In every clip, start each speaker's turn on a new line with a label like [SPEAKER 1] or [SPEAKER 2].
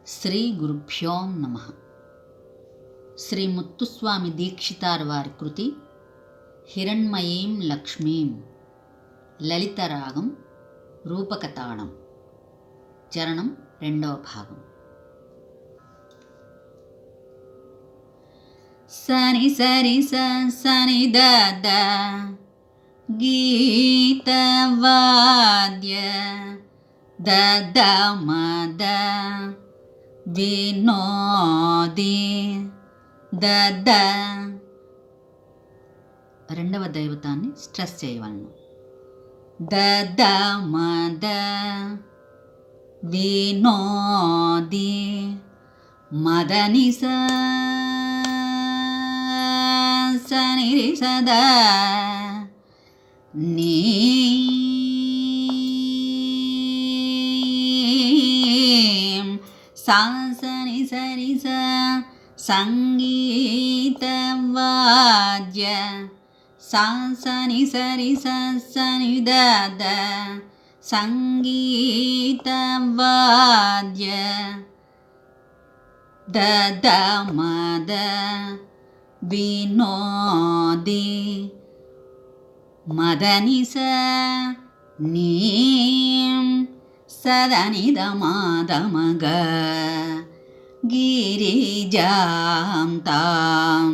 [SPEAKER 1] శ్రీ గురుభ్యో నమః. శ్రీ ముత్తుస్వామి దీక్షితార్ వారి కృతి హిరణ్మయీం లక్ష్మీం, లలితరాగం, రూపకతాళం, చరణం రెండవ భాగం. సని సరి సని ద గీతవాద్య ద మద వినోది ద. రెండవ దైవతాన్ని స్ట్రెస్ చేయవలను. ద మద వినోది మదని సని సద నీ సని సరి సంగీతవాద్య సని సరి సని ద సంగీతవాద్య ద మద వినోది మదని నీం సదని దమగ గిరిజాం తాం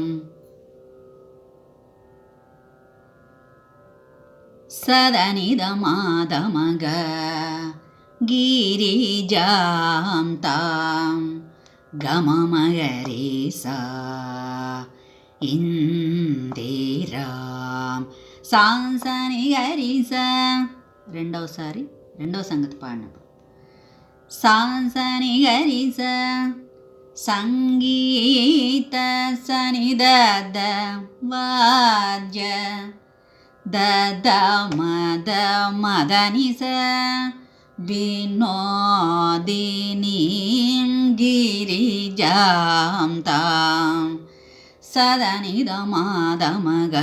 [SPEAKER 1] సదని దమగ గిరిజాం తాం గమమగరి సా ఇందిరాం సాంసని గరి స. రెండవ సంగతి పాడినప్పుడు సాంసని గరి స సంగీత సని ద వాద్య ద మద మదని స వినోదినీ గిరిజాం తాం సదని దమగ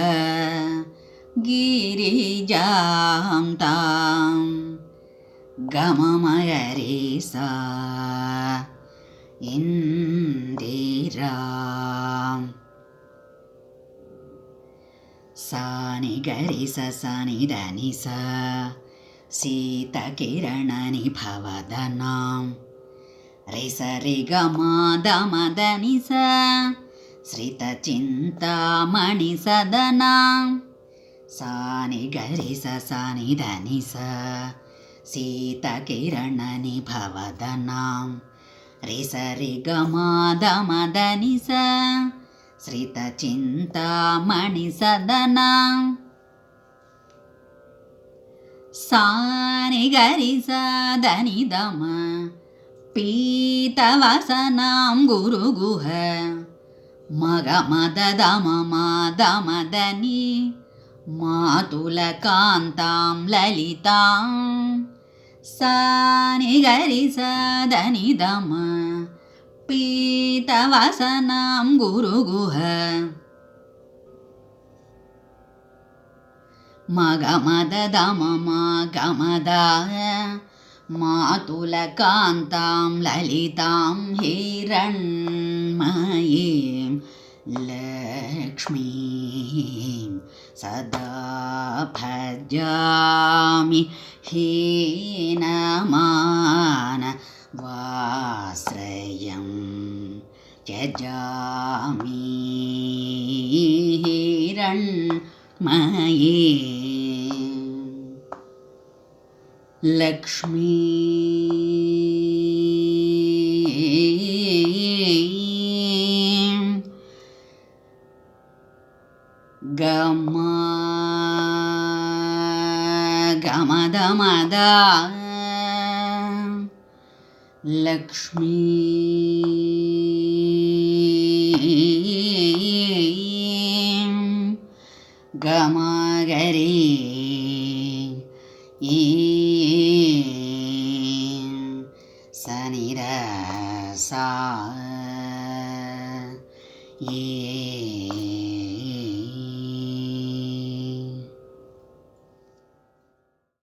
[SPEAKER 1] గిరిజాం తాం గమమగరి సా ఇందిరాం సాని గరి సని దని స శీతకిరణని భవదనాం రి సరి గమదని స శ్రితచింతామణి సదనాం సాని గరి సని దని స శీతకిరణని భవదనాం రి సరి గమదని స శ్రితచింతామణి సదనాం సాని గరి సదని దమ పీతవసనాం గురుగుహ మగ మద మదని మాతులకాంతాం లలితాం సాని గరి సదని దమ పీతవసనాం గురుగుహ మగ మద గమద మాతులకాంతాం లలితాం హిరణ్మయీం లక్ష్మీం సదా భజామి హీనమాన వాశ్రయం త్యజామి హిరణ్మయీ లక్ష్మీ గమద మద లక్ష్మీ గమగరి సని ర సా